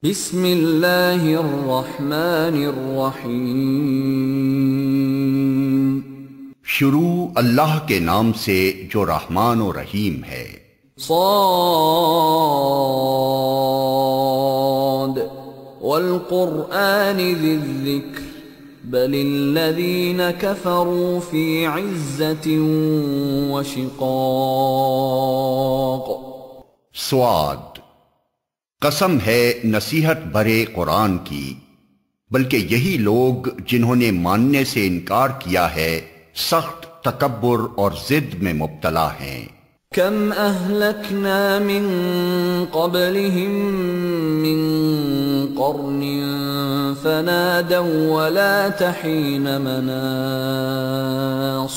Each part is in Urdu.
بسم اللہ الرحمن الرحیم۔ شروع اللہ کے نام سے جو رحمان و رحیم ہے۔ صاد والقرآن ذی الذکر بل الذین کفروا فی عزة وشقاق۔ سواد، قسم ہے نصیحت بھرے قرآن کی، بلکہ یہی لوگ جنہوں نے ماننے سے انکار کیا ہے سخت تکبر اور ضد میں مبتلا ہیں۔ کم اہلکنا من قبلہم من قرن فنادوا ولا تحین مناص۔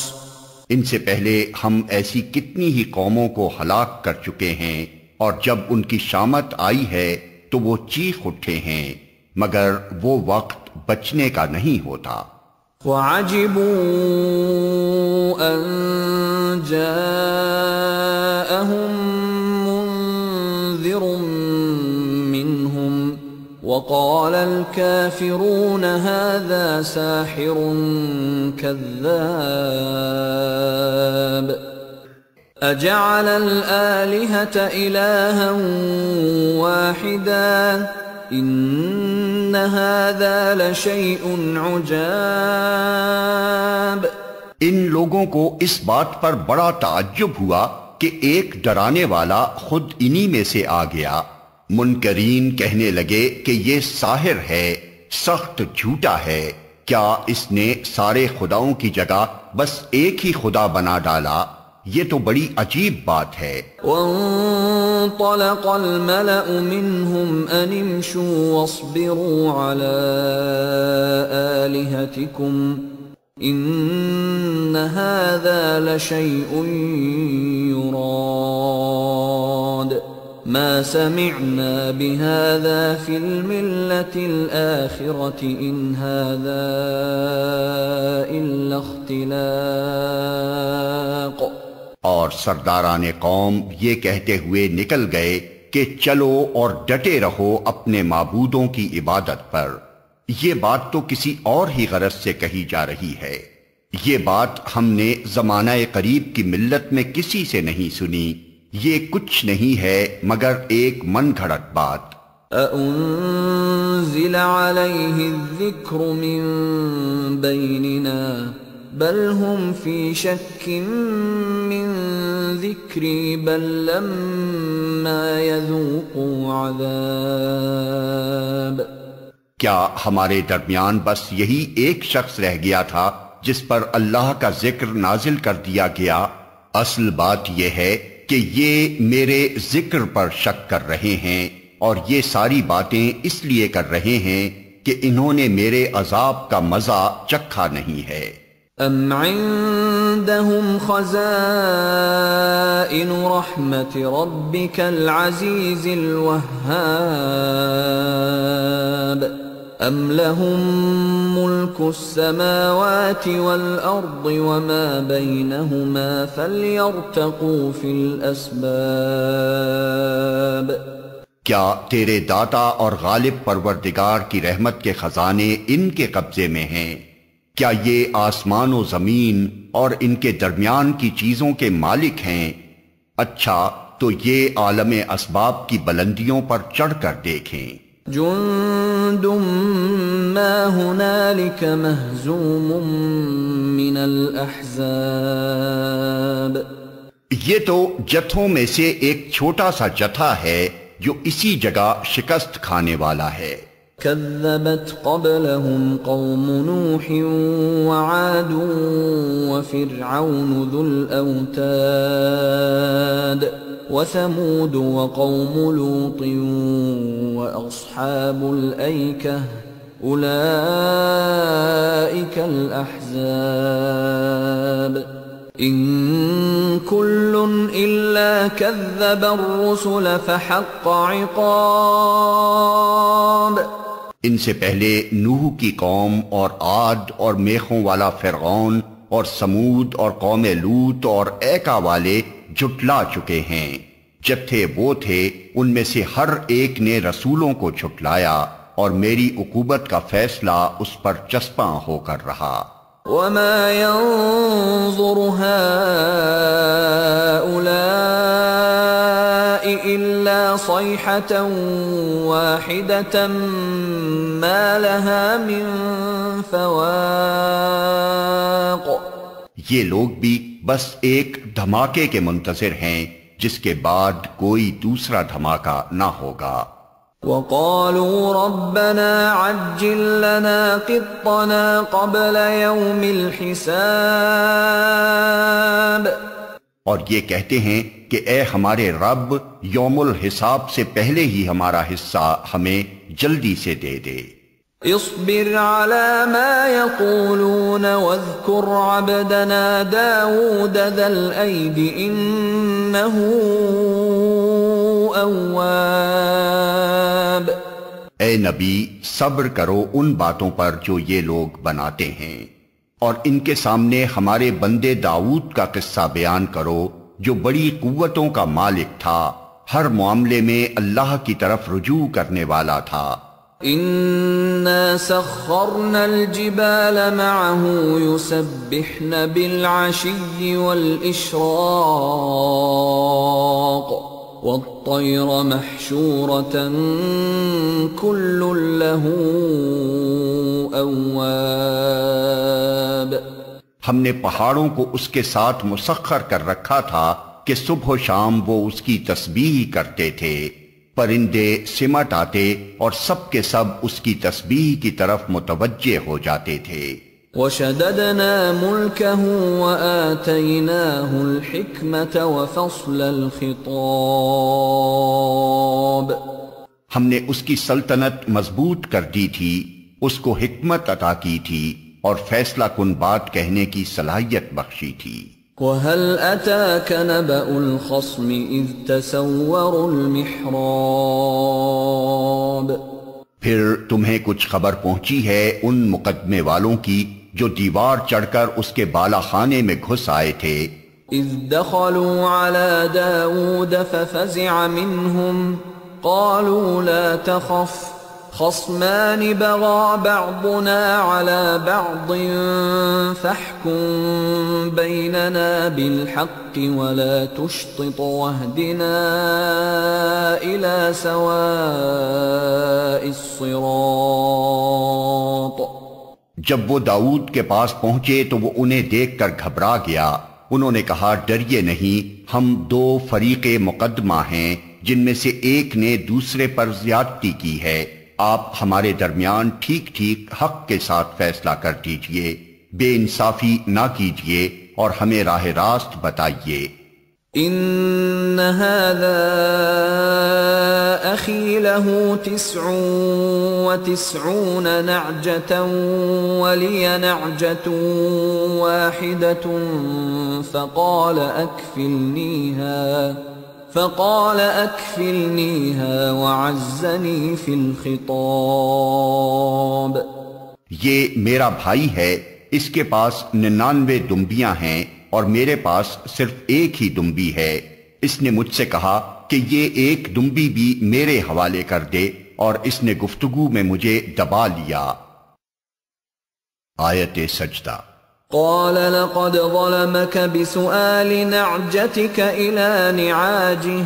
ان سے پہلے ہم ایسی کتنی ہی قوموں کو ہلاک کر چکے ہیں، اور جب ان کی شامت آئی ہے تو وہ چیخ اٹھے ہیں، مگر وہ وقت بچنے کا نہیں ہوتا۔ وَعَجِبُوا أَن جَاءَهُم مُّنذِرٌ مِّنْهُمْ وَقَالَ الْكَافِرُونَ هَذَا سَاحِرٌ كَذَّابٌ أَجَعَلَ الْآلِهَةَ إِلَٰهًا وَاحِدًا إِنَّ هَٰذَا لَشَيْءٌ عُجَابٌ۔ ان لوگوں کو اس بات پر بڑا تعجب ہوا کہ ایک ڈرانے والا خود انہی میں سے آ گیا۔ منکرین کہنے لگے کہ یہ ساحر ہے، سخت جھوٹا ہے، کیا اس نے سارے خداؤں کی جگہ بس ایک ہی خدا بنا ڈالا؟ یہ تو بڑی عجیب بات ہے۔ وانطلق الملأ منهم ان امشوا واصبروا على آلهتكم ان هذا لشيء يراد ما سمعنا بهذا في الملة الآخرة إن هذا إلا اختلاق۔ اور سرداران قوم یہ کہتے ہوئے نکل گئے کہ چلو اور ڈٹے رہو اپنے معبودوں کی عبادت پر، یہ بات تو کسی اور ہی غرض سے کہی جا رہی ہے۔ یہ بات ہم نے زمانہ قریب کی ملت میں کسی سے نہیں سنی، یہ کچھ نہیں ہے مگر ایک من گھڑت بات۔ أَأُنزِلَ عَلَيْهِ الذِّكْرُ مِن بَيْنِنَا بل هم في شك من ذكري بل لما يذوقوا عذاب۔ کیا ہمارے درمیان بس یہی ایک شخص رہ گیا تھا جس پر اللہ کا ذکر نازل کر دیا گیا؟ اصل بات یہ ہے کہ یہ میرے ذکر پر شک کر رہے ہیں، اور یہ ساری باتیں اس لیے کر رہے ہیں کہ انہوں نے میرے عذاب کا مزہ چکھا نہیں ہے۔ ام عندهم خزائن رحمت ربك العزيز الوهاب ام لهم ملك السماوات والارض وما بينهما فليرتقوا في الاسباب۔ کیا تیرے داتا اور غالب پروردگار کی رحمت کے خزانے ان کے قبضے میں ہیں؟ کیا یہ آسمان و زمین اور ان کے درمیان کی چیزوں کے مالک ہیں؟ اچھا تو یہ عالم اسباب کی بلندیوں پر چڑھ کر دیکھیں۔ جند ما هنالك مهزوم من الاحزاب۔ یہ تو جتھوں میں سے ایک چھوٹا سا جتھا ہے جو اسی جگہ شکست کھانے والا ہے۔ كذبت قبلهم قوم نوح وعاد وفرعون ذو الأوتاد وثمود وقوم لوط وأصحاب الأيكة أولئك الأحزاب إن كل إلا كذب الرسل فحق عقاب۔ ان سے پہلے نوح کی قوم اور عاد اور میخوں والا فرعون اور سمود اور قوم لوط اور ایکا والے جھٹلا چکے ہیں، جتھے وہ تھے ان میں سے ہر ایک نے رسولوں کو جھٹلایا اور میری عقوبت کا فیصلہ اس پر چسپاں ہو کر رہا۔ وما ينظر هؤلاء إلا صيحة واحدة ما لها من فواق۔ یہ لوگ بھی بس ایک دھماکے کے منتظر ہیں جس کے بعد کوئی دوسرا دھماکہ نہ ہوگا۔ وقالوا ربنا عجل لنا قطنا قبل يوم الحساب۔ اور یہ کہتے ہیں کہ اے ہمارے رب، یوم الحساب سے پہلے ہی ہمارا حصہ ہمیں جلدی سے دے دے۔ اصبر على ما يقولون واذكر عبدنا داود ذا الأيد إنه أواب۔ اے نبی، صبر کرو ان باتوں پر جو یہ لوگ بناتے ہیں، اور ان کے سامنے ہمارے بندے داؤد کا قصہ بیان کرو جو بڑی قوتوں کا مالک تھا، ہر معاملے میں اللہ کی طرف رجوع کرنے والا تھا۔ إنا سخرنا الجبال معه يسبحن بالعشي والإشراق والطير محشورة كل له أواب۔ ہم نے پہاڑوں کو اس کے ساتھ مسخر کر رکھا تھا کہ صبح و شام وہ اس کی تسبیح کرتے تھے، پرندے سمٹ آتے اور سب کے سب اس کی تسبیح کی طرف متوجہ ہو جاتے تھے۔ وشددنا ملكه وآتيناه الحكمة وفصل الخطاب۔ ہم نے اس کی سلطنت مضبوط کر دی تھی، اس کو حکمت عطا کی تھی اور فیصلہ کن بات کہنے کی صلاحیت بخشی تھی۔ وَهَلْ أَتَاكَ نَبَأُ الْخَصْمِ إِذْ تَسَوَّرُوا الْمِحْرَابَ۔ پھر تمہیں کچھ خبر پہنچی ہے ان مقدمے والوں کی جو دیوار چڑھ کر اس کے بالا خانے میں گھس آئے تھے۔ إِذْ دَخَلُوا عَلَى دَاوُودَ فَفَزِعَ مِنْهُمْ قَالُوا لَا تَخَفْ خصمان بغى بعضنا على بعض فاحكم بيننا بالحق ولا تشطط واهدنا إلى سواء الصراط۔ جب وہ داؤد کے پاس پہنچے تو وہ انہیں دیکھ کر گھبرا گیا۔ انہوں نے کہا، ڈریے نہیں، ہم دو فریق مقدمہ ہیں جن میں سے ایک نے دوسرے پر زیادتی کی ہے، آپ ہمارے درمیان ٹھیک ٹھیک حق کے ساتھ فیصلہ کر دیجئے، بے انصافی نہ کیجئے اور ہمیں راہ راست بتائیے۔ ان هذا اخي له 99 نعجة ولي نعجة واحدة فقال أكفلنيها وعزني في الخطاب۔ یہ میرا بھائی ہے، اس کے پاس 99 دمبیاں ہیں اور میرے پاس صرف ایک ہی دمبی ہے۔ اس نے مجھ سے کہا کہ یہ ایک دمبی بھی میرے حوالے کر دے، اور اس نے گفتگو میں مجھے دبا لیا۔ آیت سجدہ۔ قال لقد ظلمك بسؤال نعجتك إلى نعاجه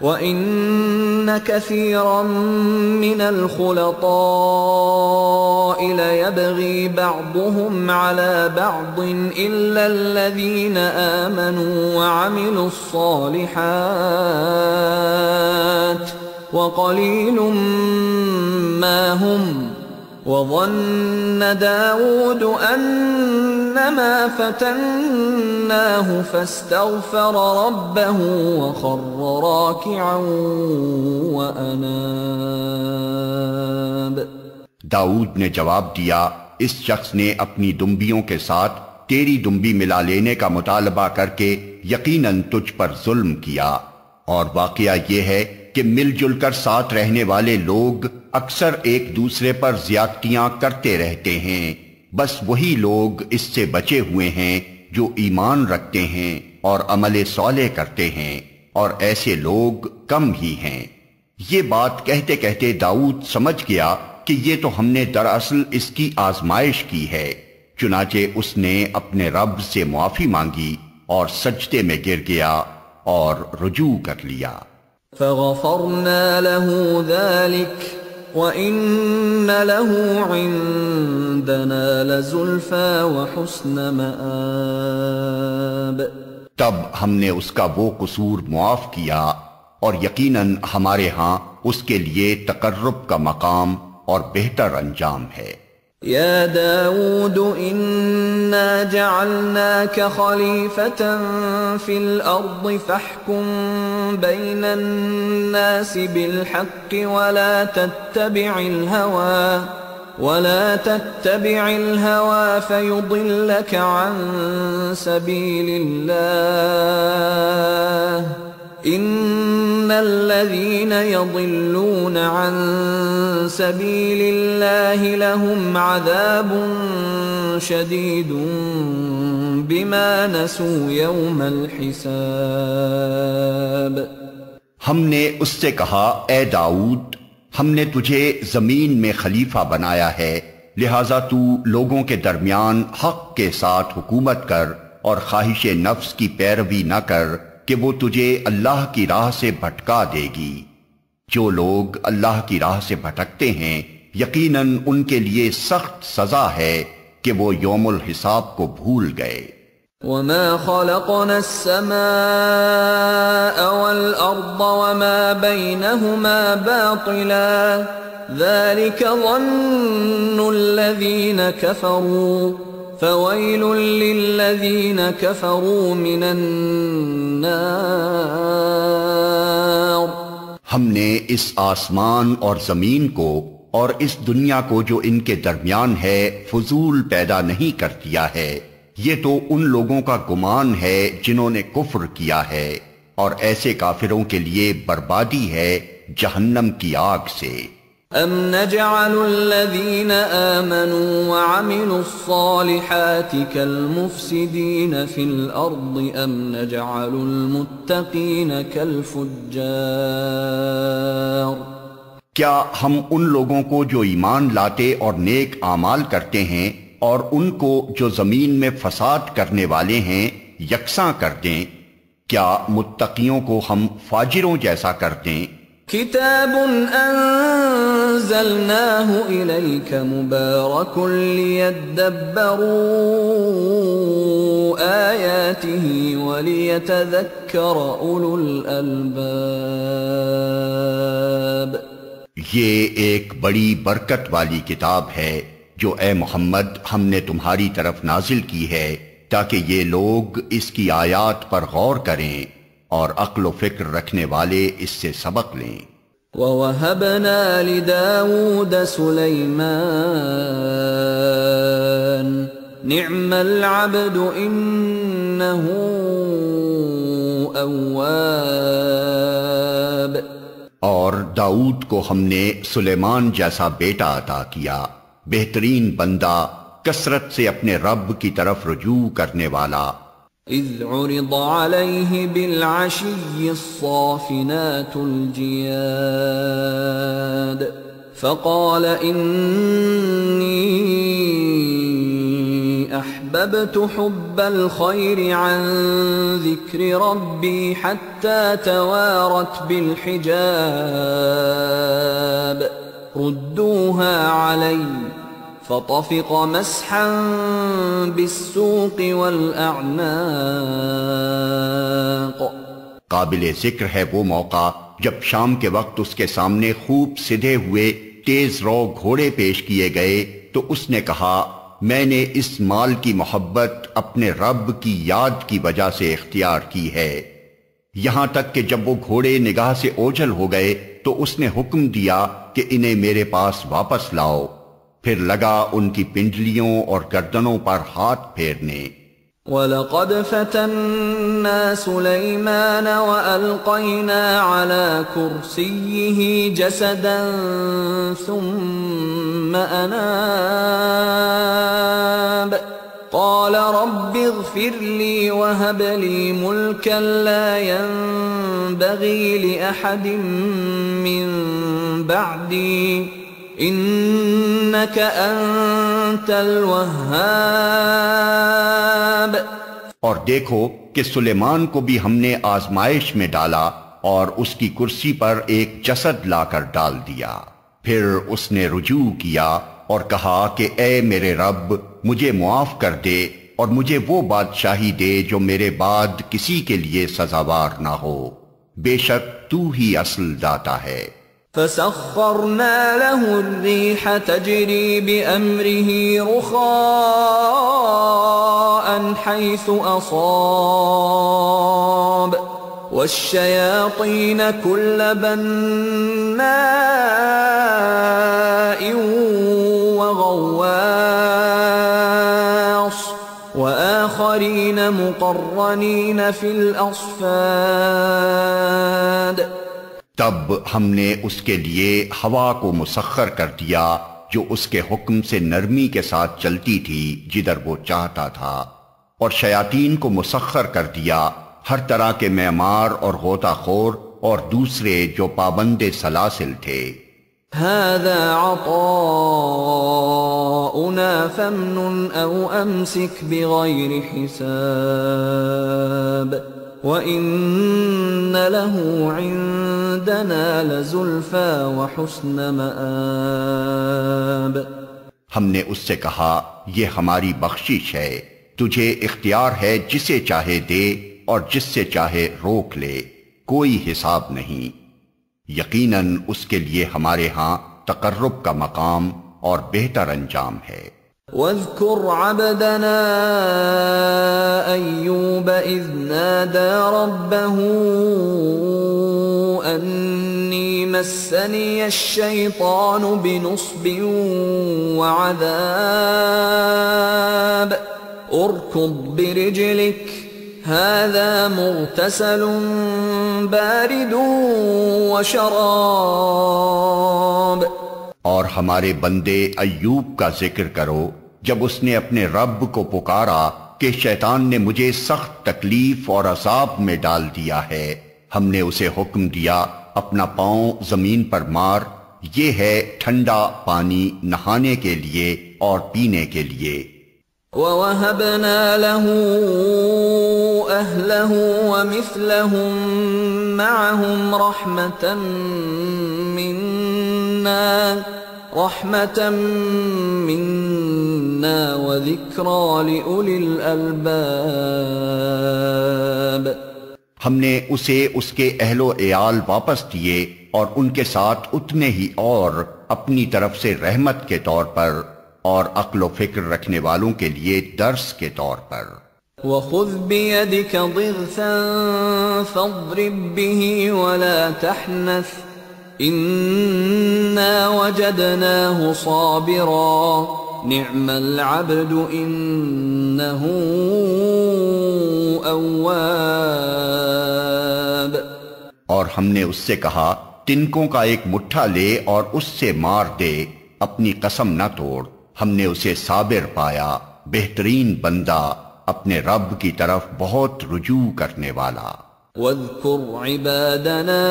وإن كثيرا من الخلطاء ليبغي بعضهم على بعض إلا الذين آمنوا وعملوا الصالحات وقليل ما هم وظن داود أنما فتناه فاستغفر ربه وخر راكعا وأناب۔ داؤد نے جواب دیا، اس شخص نے اپنی دمبیوں کے ساتھ تیری دمبی ملا لینے کا مطالبہ کر کے یقیناً تجھ پر ظلم کیا، اور واقعہ یہ ہے کہ مل جل کر ساتھ رہنے والے لوگ اکثر ایک دوسرے پر زیادتیاں کرتے رہتے ہیں، بس وہی لوگ اس سے بچے ہوئے ہیں جو ایمان رکھتے ہیں اور عمل صالح کرتے ہیں، اور ایسے لوگ کم ہی ہیں۔ یہ بات کہتے کہتے داؤد سمجھ گیا کہ یہ تو ہم نے دراصل اس کی آزمائش کی ہے، چنانچہ اس نے اپنے رب سے معافی مانگی اور سجدے میں گر گیا اور رجوع کر لیا۔ فغفرنا له ذلك وإن له عندنا لزلفى وحسن مآب۔ تب ہم نے اس کا وہ قصور معاف کیا اور یقیناً ہمارے ہاں اس کے لیے تقرب کا مقام اور بہتر انجام ہے۔ يا داود إنا جعلناك خليفة في الأرض فاحكم بين الناس بالحق ولا تتبع الهوى فيضلك عن سبيل الله إن الذين يضلون عن سبيل الله لهم عذاب شديد بما نسوا يوم الحساب۔ ہم نے اس سے کہا، اے داؤد، ہم نے تجھے زمین میں خلیفہ بنایا ہے، لہذا تو لوگوں کے درمیان حق کے ساتھ حکومت کر اور خواہش نفس کی پیروی نہ کر کہ وہ تجھے اللہ کی راہ سے بھٹکا دے گی۔ جو لوگ اللہ کی راہ سے بھٹکتے ہیں یقیناً ان کے لیے سخت سزا ہے کہ وہ یوم الحساب کو بھول گئے۔ وما خلقنا السماء والأرض وما بينهما باطلا ذلك ظن الذين كفروا فويل للذين كفروا من النار۔ ہم نے اس آسمان اور زمین کو اور اس دنیا کو جو ان کے درمیان ہے فضول پیدا نہیں کر دیا ہے، یہ تو ان لوگوں کا گمان ہے جنہوں نے کفر کیا ہے، اور ایسے کافروں کے لیے بربادی ہے جہنم کی آگ سے۔ ام نجعل الذین آمنوا وعملوا الصالحات كالمفسدین فی الارض ام نجعل المتقین كالفجار۔ کیا ہم ان لوگوں کو جو ایمان لاتے اور نیک اعمال کرتے ہیں اور ان کو جو زمین میں فساد کرنے والے ہیں یکساں کر دیں؟ کیا متقیوں کو ہم فاجروں جیسا کر دیں؟ کتاب انزلناہ الیک مبارک لیدبروا آیاتہ ولیتذکر اولو الالباب۔ یہ ایک بڑی برکت والی کتاب ہے جو اے محمد ہم نے تمہاری طرف نازل کی ہے تاکہ یہ لوگ اس کی آیات پر غور کریں اور عقل و فکر رکھنے والے اس سے سبق لیں۔ وَوَهَبْنَا لِدَاوُودَ سُلَيْمَانَ نِعْمَ الْعَبْدُ إِنَّهُ أَوَّابٌ۔ اور داؤد کو ہم نے سلیمان جیسا بیٹا عطا کیا، بہترین بندہ، کثرت سے اپنے رب کی طرف رجوع کرنے والا۔ اذ عرض علیہ بالعشی الصافنات الجیاد فقال انی احببت حب الخیر عن ذکر ربی حتی توارت بالحجاب ردوها علی فطفق مسحا بالسوق والأعناق۔ قابل ذکر ہے وہ موقع جب شام کے وقت اس کے سامنے خوب سدھے ہوئے تیز رو گھوڑے پیش کیے گئے تو اس نے کہا، میں نے اس مال کی محبت اپنے رب کی یاد کی وجہ سے اختیار کی ہے، یہاں تک کہ جب وہ گھوڑے نگاہ سے اوجھل ہو گئے تو اس نے حکم دیا کہ انہیں میرے پاس واپس لاؤ، پھر لگا ان کی پنڈلیوں اور گردنوں پر ہاتھ پھیرنے۔ وَلَقَدْ فَتَنَّا سُلَيْمَانَ وَأَلْقَيْنَا عَلَى كُرْسِيِّهِ جَسَدًا ثُمَّ أَنَابَ قَالَ رَبِّ اغْفِرْ لِي وَهَبْ لِي مُلْكًا لَا ينبغي لأحد من بعدي إنك أنت الوهاب۔ اور دیکھو کہ سلیمان کو بھی ہم نے آزمائش میں ڈالا اور اس کی کرسی پر ایک جسد لا کر ڈال دیا، پھر اس نے رجوع کیا اور کہا کہ اے میرے رب مجھے معاف کر دے اور مجھے وہ بادشاہی دے جو میرے بعد کسی کے لیے سزاوار نہ ہو، بے شک تو ہی اصل داتا ہے۔ فسخرنا له الريح تجري بأمره رخاء حيث أصاب والشياطين كل بناء وغواص وآخرين مقرنين في الأصفاد۔ تب ہم نے اس کے لیے ہوا کو مسخر کر دیا جو اس کے حکم سے نرمی کے ساتھ چلتی تھی جدھر وہ چاہتا تھا، اور شیاطین کو مسخر کر دیا ہر طرح کے معمار اور غوطہ خور اور دوسرے جو پابند سلاسل تھے۔ هذا عطاؤنا فامنن او امسك بغير حساب وَإِنَّ لَهُ عِندَنَا لَزُلْفَى وَحُسْنَ مَآبٍ۔ ہم نے اس سے کہا یہ ہماری بخشش ہے، تجھے اختیار ہے جسے چاہے دے اور جس سے چاہے روک لے، کوئی حساب نہیں، یقیناً اس کے لیے ہمارے ہاں تقرب کا مقام اور بہتر انجام ہے۔ وَاذْكُرْ عَبْدَنَا أَيُّوبَ إِذْ نَادَى رَبَّهُ أَنِّي مَسَّنِيَ الشَّيْطَانُ بِنُصْبٍ وَعَذَابٍ ارْكُضْ بِرِجْلِكَ هَذَا مُغْتَسَلٌ بَارِدٌ وَشَرَابٌ۔ اور ہمارے بندے ایوب کا ذکر کرو جب اس نے اپنے رب کو پکارا کہ شیطان نے مجھے سخت تکلیف اور عذاب میں ڈال دیا ہے، ہم نے اسے حکم دیا اپنا پاؤں زمین پر مار، یہ ہے ٹھنڈا پانی نہانے کے لیے اور پینے کے لیے۔ وَوَهَبْنَا لَهُ أَهْلَهُ وَمِثْلَهُم مَّعَهُمْ رَحْمَةً مِّنَّا وَذِكْرَى لِأُولِي الْأَلْبَابِ۔ ہم نے اسے اس کے اہل و عیال واپس دیے اور ان کے ساتھ اتنے ہی اور اپنی طرف سے رحمت کے طور پر اور عقل و فکر رکھنے والوں کے لیے درس کے طور پر۔ وَخُذْ بِيَدِكَ ضِغْثًا فَاضْرِبْ بِهِ وَلَا تَحْنَثْ إِنَّا وَجَدْنَاهُ صَابِرًا نِعْمَ الْعَبْدُ إِنَّهُ أَوَّابٌ۔ اور ہم نے اس سے کہا تنکوں کا ایک مٹھا لے اور اس سے مار دے، اپنی قسم نہ توڑ، ہم نے اسے صابر پایا، بہترین بندہ، اپنے رب کی طرف بہت رجوع کرنے والا۔ وَاذْكُرْ عِبَادَنَا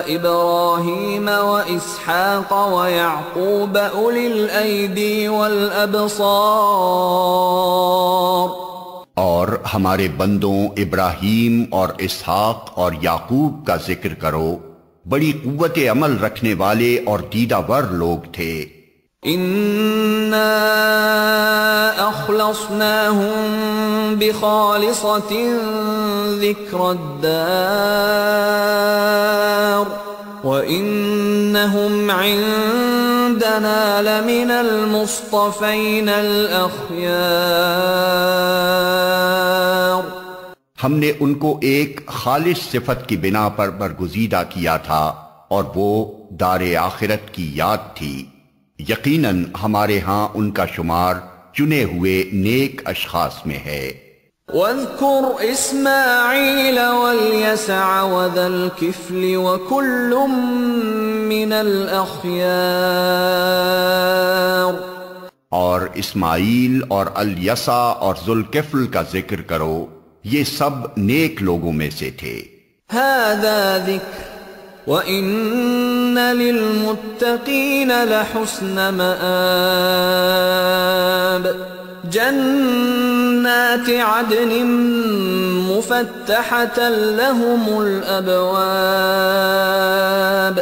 إِبْرَاهِيمَ وَإِسْحَاقَ وَيَعْقُوبَ أُولِي الْأَيْدِي وَالْأَبْصَارِ۔ اور ہمارے بندوں ابراہیم اور اسحاق اور یعقوب کا ذکر کرو، بڑی قوت عمل رکھنے والے اور دیدہ ور لوگ تھے۔ إِنَّا أَخْلَصْنَاهُمْ بِخَالِصَةٍ ذِكْرَ الدَّارِ وَإِنَّهُمْ عِندَنَا لَمِنَ الْمُصْطَفَيْنَ الْأَخْيَارِ۔ ہم نے ان کو ایک خالص صفت کی بنا پر برگزیدہ کیا تھا اور وہ دار آخرت کی یاد تھی، یقیناً ہمارے ہاں ان کا شمار چنے ہوئے نیک اشخاص میں ہے۔ وَاذْكُرْ إِسْمَاعِيلَ وَالْيَسَعَ وَذَا الْكِفْلِ وَكُلٌّ مِّنَ الْأَخْيَارِ۔ اور اسماعیل اور الیسع اور ذوالکفل کا ذکر کرو، یہ سب نیک لوگوں میں سے تھے۔ هذا ذكر وَإِنَّ لِلْمُتَّقِينَ لَحُسْنَ مَآبٍ جَنَّاتِ عَدْنٍ مُفَتَّحَةً لَهُمُ الْأَبْوَابُ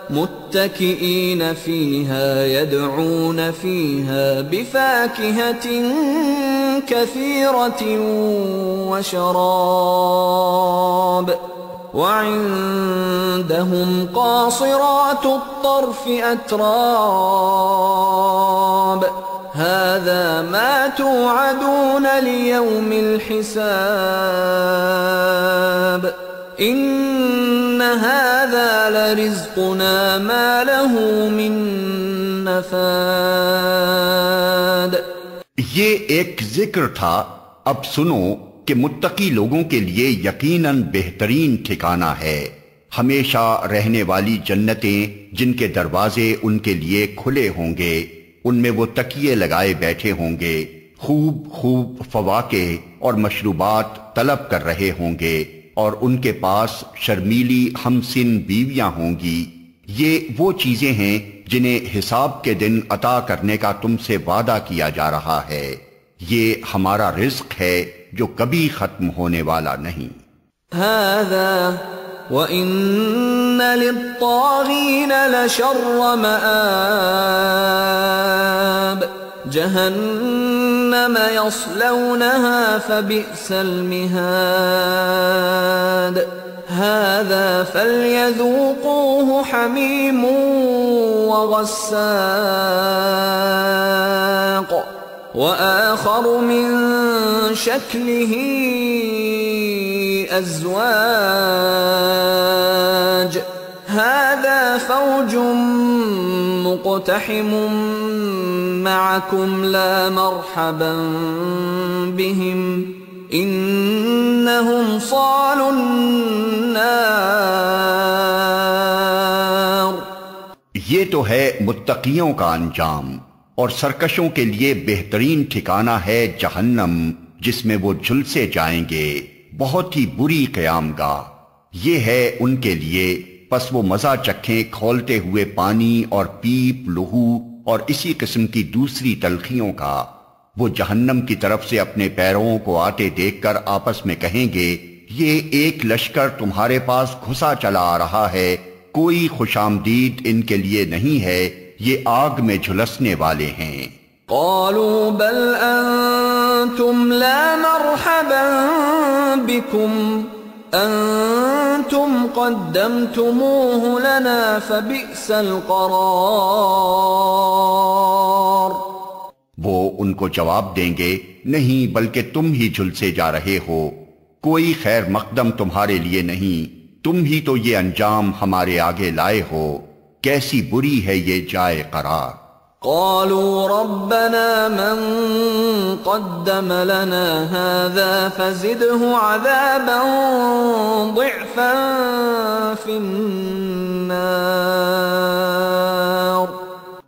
مُتَّكِئِينَ فِيهَا يَدْعُونَ فِيهَا بِفَاكِهَةٍ كَثِيرَةٍ وَشَرَابٍ وَعِندَهُمْ قَاصِرَاتُ الطَّرْفِ أَتْرَابٌ هَذَا مَا تُوعَدُونَ لِيَوْمِ الْحِسَابِ إِنَّ هَذَا لَرِزْقُنَا مَا لَهُ مِن نَّفَادٍ۔ یہ ایک ذکر تھا، اب سنو کہ متقی لوگوں کے لیے یقیناً بہترین ٹھکانہ ہے، ہمیشہ رہنے والی جنتیں جن کے دروازے ان کے لیے کھلے ہوں گے، ان میں وہ تکیے لگائے بیٹھے ہوں گے، خوب خوب فواکہ اور مشروبات طلب کر رہے ہوں گے، اور ان کے پاس شرمیلی ہمسن بیویاں ہوں گی۔ یہ وہ چیزیں ہیں جنہیں حساب کے دن عطا کرنے کا تم سے وعدہ کیا جا رہا ہے، یہ ہمارا رزق ہے جو کبھی ختم ہونے والا نہیں۔ هذا وَإِنَّ لِلطَّاغِينَ لَشَرَّ مَآبٍ جَهَنَّمَ يَصْلَوْنَهَا فَبِئْسَ الْمِهَادُ هَذَا فَلْيَذُوقُوهُ حَمِيمٌ وَغَسَّاقٌ وَآخَرُ مِن شَكْلِهِ أَزْوَاجٌ هَذَا فَوْجٌ مُقْتَحِمٌ مَعَكُمْ لَا مَرْحَبًا بِهِمْ إِنَّهُمْ صَالُو النَّارِ۔ یہ تو ہے متقیوں کا انجام، اور سرکشوں کے لیے بہترین ٹھکانہ ہے جہنم، جس میں وہ جھلسے جائیں گے، بہت ہی بری قیام گاہ یہ ہے ان کے لیے۔ پس وہ مزہ چکھیں کھولتے ہوئے پانی اور پیپ، لہو اور اسی قسم کی دوسری تلخیوں کا۔ وہ جہنم کی طرف سے اپنے پیروں کو آتے دیکھ کر آپس میں کہیں گے، یہ ایک لشکر تمہارے پاس گھسا چلا آ رہا ہے، کوئی خوش آمدید ان کے لیے نہیں ہے، یہ آگ میں جھلسنے والے ہیں۔ قالوا بل انتم لا مرحبا بكم انتم قدمتموه لنا فبئس القرار۔ وہ ان کو جواب دیں گے، نہیں بلکہ تم ہی جھلسے جا رہے ہو، کوئی خیر مقدم تمہارے لیے نہیں، تم ہی تو یہ انجام ہمارے آگے لائے ہو، کیسی بری ہے یہ جائے قرار۔ قالوا ربنا من قدم لنا هذا فزده عذابا ضعفا في النار۔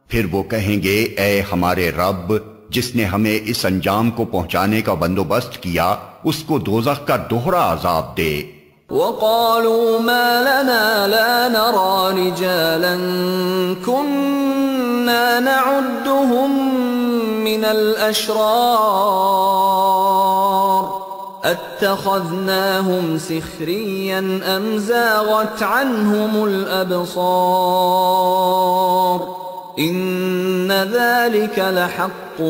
پھر وہ کہیں گے، اے ہمارے رب، جس نے ہمیں اس انجام کو پہنچانے کا بندوبست کیا، اس کو دوزخ کا دوہرا عذاب دے۔ وقالوا ما لنا لا نرى رجالا كنا نعدهم من الأشرار اتخذناهم سخريا أم زاغت عنهم الأبصار إن ذلك لحق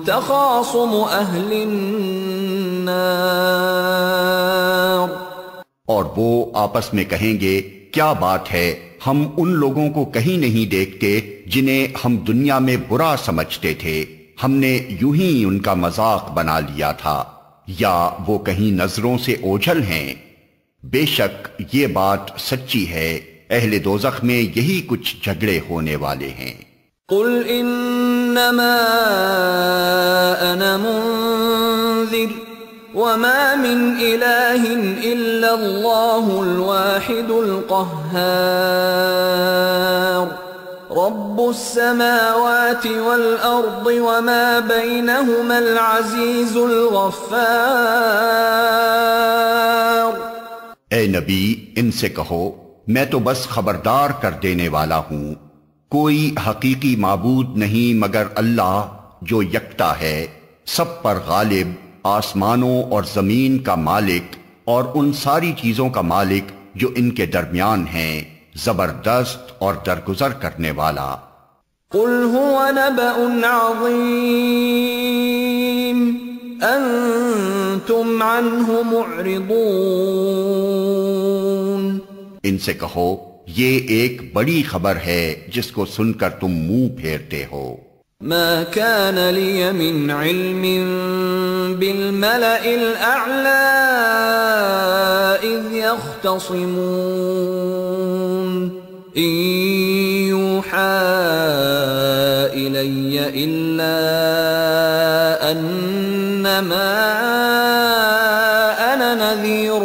تخاصم أهل النار۔ اور وہ آپس میں کہیں گے، کیا بات ہے، ہم ان لوگوں کو کہیں نہیں دیکھتے جنہیں ہم دنیا میں برا سمجھتے تھے، ہم نے یوں ہی ان کا مذاق بنا لیا تھا، یا وہ کہیں نظروں سے اوجھل ہیں؟ بے شک یہ بات سچی ہے، اہل دوزخ میں یہی کچھ جھگڑے ہونے والے ہیں۔ قل انما انا منذر وما من الہ الا اللہ الواحد القہار رب السماوات والارض وما بینہما العزیز الغفار۔ اے نبی ان سے کہو میں تو بس خبردار کر دینے والا ہوں، کوئی حقیقی معبود نہیں مگر اللہ جو یکتا ہے، سب پر غالب، آسمانوں اور زمین کا مالک اور ان ساری چیزوں کا مالک جو ان کے درمیان ہیں، زبردست اور درگزر کرنے والا۔ قل هو نبأ عظیم انتم عنہ معرضون، ان سے کہو یہ ایک بڑی خبر ہے جس کو سن کر تم منہ پھیرتے ہو۔ ما كان لي من علم بالملأ الأعلى إذ يختصمون إن يوحى إلي إلا أنما أنا نذير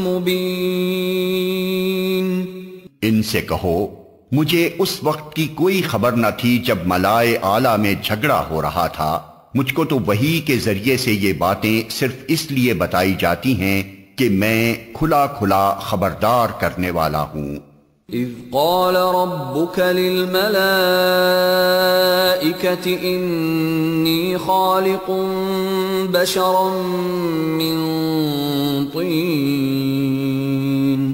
مبين۔ ان سے کہو مجھے اس وقت کی کوئی خبر نہ تھی جب ملائے اعلیٰ میں جھگڑا ہو رہا تھا، مجھ کو تو وحی کے ذریعے سے یہ باتیں صرف اس لیے بتائی جاتی ہیں کہ میں کھلا کھلا خبردار کرنے والا ہوں۔ اذ قال ربك للملائكة انی خالق بشرا من طین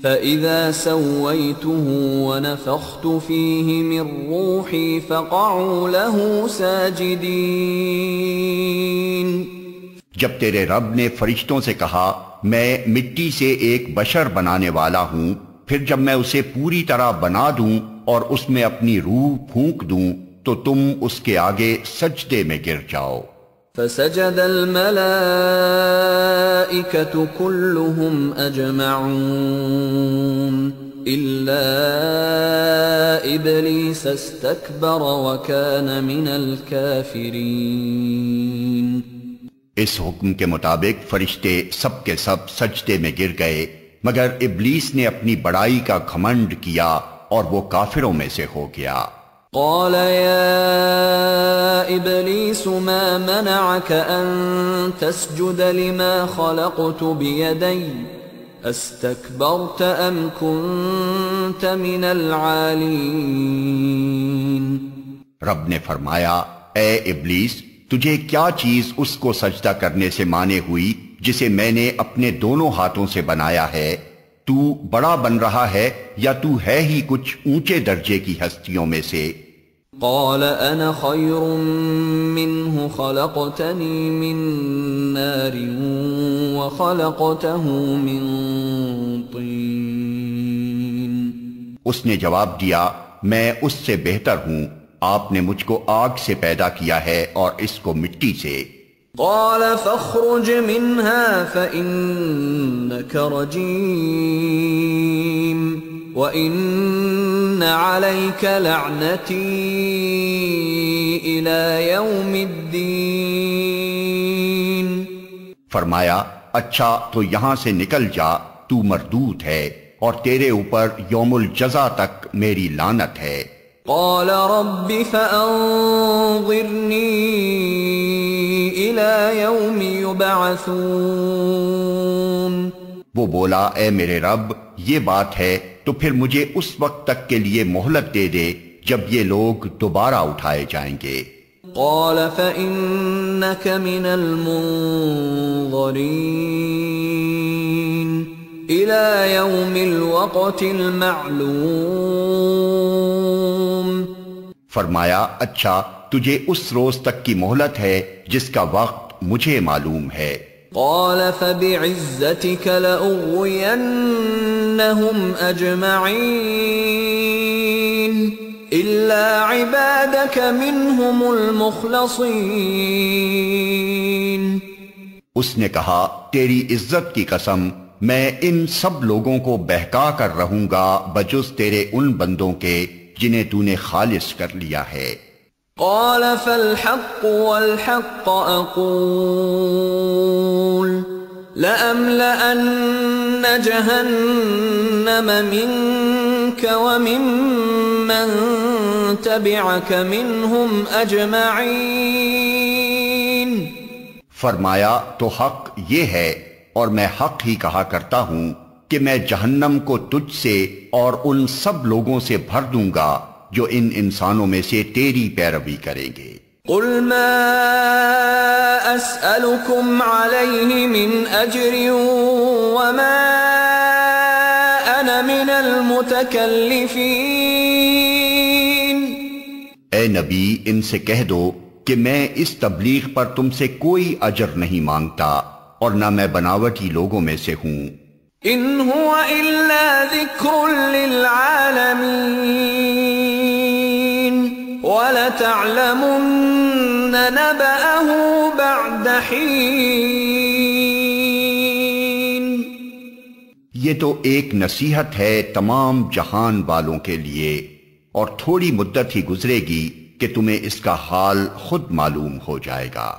فَإِذَا سَوَّيْتُهُ وَنَفَخْتُ فِيهِ مِنْ رُوحِي فَقَعُوا لَهُ سَاجِدِينَ۔ جب تیرے رب نے فرشتوں سے کہا میں مٹی سے ایک بشر بنانے والا ہوں، پھر جب میں اسے پوری طرح بنا دوں اور اس میں اپنی روح پھونک دوں تو تم اس کے آگے سجدے میں گر جاؤ۔ فسجد الملائكة كلهم أجمعون إلا إبليس استكبر وكان من الكافرين۔ اس حکم کے مطابق فرشتے سب کے سب سجدے میں گر گئے مگر ابلیس نے اپنی بڑائی کا گھمنڈ کیا اور وہ کافروں میں سے ہو گیا۔ قال يا إبليس ما منعك أن تسجد لما خلقت بيدي استكبرت أم كنت من العالين؟ رب نے فرمایا اے ابلیس تجھے کیا چیز اس کو سجدہ کرنے سے مانے ہوئی جسے میں نے اپنے دونوں ہاتھوں سے بنایا ہے؟ تو بڑا بن رہا ہے یا تو ہے ہی کچھ اونچے درجے کی ہستیوں میں سے؟ قال انا خیر منه خلقتنی من نار وخلقته من طین۔ اس نے جواب دیا میں اس سے بہتر ہوں، آپ نے مجھ کو آگ سے پیدا کیا ہے اور اس کو مٹی سے۔ قال فاخرج منها فإنك رجيم وإن عليك لعنتي إلى يوم الدين۔ فرمایا اچھا تو یہاں سے نکل جا، تو مردود ہے اور تیرے اوپر یوم الجزا تک میری لعنت ہے۔ قال رب فأنظرني إلى يوم يبعثون۔ وہ بولا اے میرے رب یہ بات ہے تو پھر مجھے اس وقت تک کے لیے مہلت دے دے جب یہ لوگ دوبارہ اٹھائے جائیں گے۔ قال فإنك من المنظرين إلى يوم الوقت المعلوم۔ فرمایا اچھا تجھے اس روز تک کی مہلت ہے جس کا وقت مجھے معلوم ہے۔ قال فبعزتك لأغوينهم أجمعين إلا عبادك منهم المخلصين۔ اس نے کہا تیری عزت کی قسم میں ان سب لوگوں کو بہکا کر رہوں گا بجز تیرے ان بندوں کے جنہیں تو نے خالص کر لیا ہے۔ قال فالحق والحق أقول لأملأن جهنم منك وممن تبعك منهم أجمعين۔ فرمایا تو حق یہ ہے اور میں حق ہی کہا کرتا ہوں کہ میں جہنم کو تجھ سے اور ان سب لوگوں سے بھر دوں گا جو ان انسانوں میں سے تیری پیروی کریں گے۔ قل ما اسألكم عليه من اجر وما انا من المتكلفين۔ اے نبی ان سے کہہ دو کہ میں اس تبلیغ پر تم سے کوئی اجر نہیں مانگتا اور نہ میں بناوٹی لوگوں میں سے ہوں۔ ان هو الا ذکر للعالمین وَلَتَعْلَمُنَّ نَبَأَهُ بَعْدَ حِينٍ۔ یہ تو ایک نصیحت ہے تمام جہان والوں کے لیے، اور تھوڑی مدت ہی گزرے گی کہ تمہیں اس کا حال خود معلوم ہو جائے گا۔